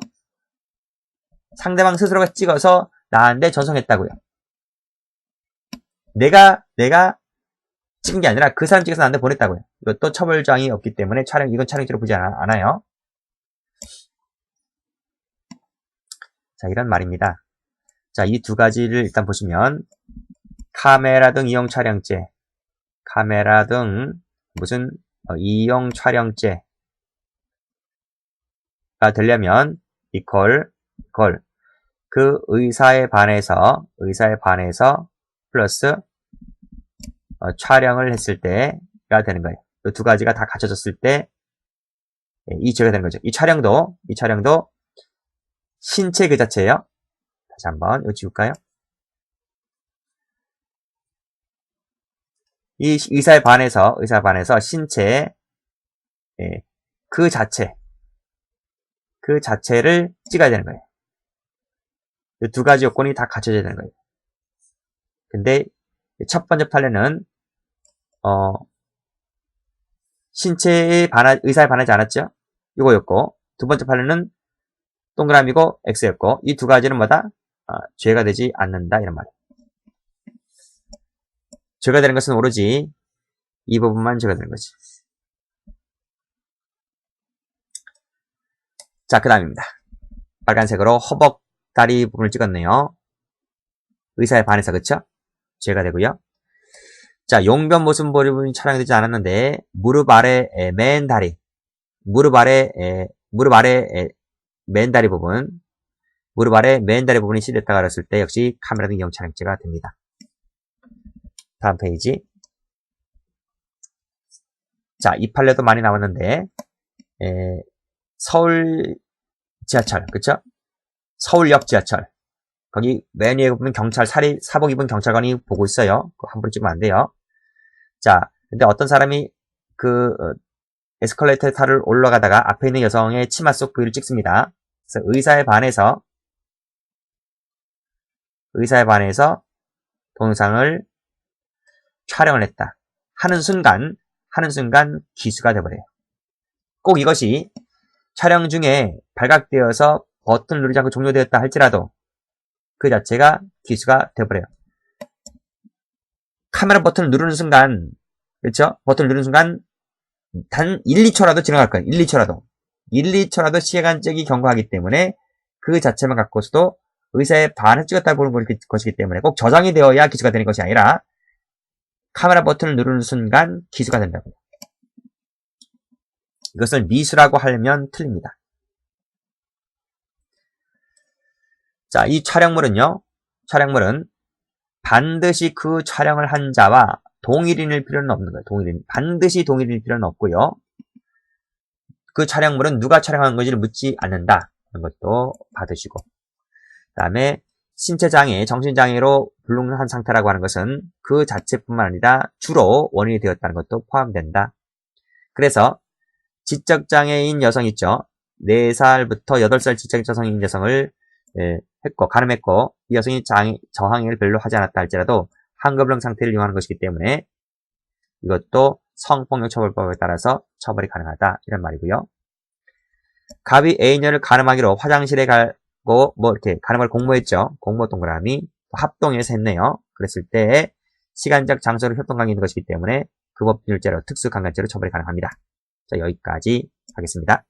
상대방 스스로가 찍어서 나한테 전송했다고요. 내가 찍은 게 아니라 그 사람 찍어서 나한테 보냈다고요. 이것도 처벌조항이 없기 때문에 이건 촬영죄로 보지 않아요. 자, 이런 말입니다. 자, 이 두 가지를 일단 보시면 카메라 등 이용 촬영죄, 카메라 등 무슨 이용 촬영죄가 되려면 이퀄 그 의사에 반해서 플러스 촬영을 했을 때가 되는 거예요. 이 두 가지가 다 갖춰졌을 때 이 죄가 되는 거죠. 이 촬영도 신체 그 자체예요. 다시 한번 이거 지울까요? 이 의사에 반해서 신체, 예, 그 자체를 찍어야 되는 거예요. 이 두 가지 요건이 다 갖춰져야 되는 거예요. 근데 첫 번째 판례는 의사에 반하지 않았죠? 이거였고, 두 번째 판례는 동그라미고 X였고, 이 두 가지는 뭐다? 죄가 되지 않는다, 이런 말이에요. 죄가 되는 것은 오로지 이 부분만 죄가 되는 거지. 자, 그 다음입니다. 빨간색으로 허벅다리 부분을 찍었네요. 의사에 반해서, 그쵸? 죄가 되고요. 자, 용변 모습 부분이 촬영되지 않았는데, 무릎 아래 맨 다리 부분, 무릎 아래 맨 다리 부분이 실렸다가 그랬을 때 역시 카메라 등 영촬영죄가 됩니다. 다음 페이지. 자, 이 판례도 많이 나왔는데, 서울 지하철, 그쵸? 서울역 지하철. 거기 맨 위에 보면 사복 입은 경찰관이 보고 있어요. 그거 함부로 찍으면 안 돼요. 자, 근데 어떤 사람이 에스컬레이터에 타를 올라가다가 앞에 있는 여성의 치마 속 부위를 찍습니다. 그래서 의사에 반해서 동영상을 촬영을 했다. 하는 순간 기수가 돼버려요. 꼭 이것이 촬영 중에 발각되어서 버튼을 누르지 않고 종료되었다 할지라도 그 자체가 기수가 돼버려요. 카메라 버튼을 누르는 순간, 그렇죠? 버튼을 누르는 순간 단 1, 2초라도 지나갈 거예요. 1, 2초라도 시간적이 경과하기 때문에 그 자체만 갖고서도 의사에 반해 찍었다 보는 것이기 때문에 꼭 저장이 되어야 기수가 되는 것이 아니라 카메라 버튼을 누르는 순간 기수가 된다고요. 이것을 미수라고 하면 틀립니다. 자, 이 촬영물은 반드시 그 촬영을 한 자와 동일인일 필요는 없는 거예요. 반드시 동일인일 필요는 없고요. 그 촬영물은 누가 촬영한 건지를 묻지 않는다. 그런 것도 받으시고. 그 다음에 신체장애, 정신장애로 불능한 상태라고 하는 것은 그 자체뿐만 아니라 주로 원인이 되었다는 것도 포함된다. 그래서 지적장애인 여성 있죠. 4살부터 8살 지적장애인 여성을 가늠했고 이 여성이 저항을 별로 하지 않았다 할지라도 한급령 상태를 이용하는 것이기 때문에 이것도 성폭력처벌법에 따라서 처벌이 가능하다 이런 말이고요. 갑이 애인녀를 가늠하기로 화장실에 가고 이렇게 가늠을 공모했죠. 공모 동그라미 합동해서 했네요. 그랬을 때 시간적 장소를 협동관계 있는 것이기 때문에 그 법률죄로 특수강간죄로 처벌이 가능합니다. 자, 여기까지 하겠습니다.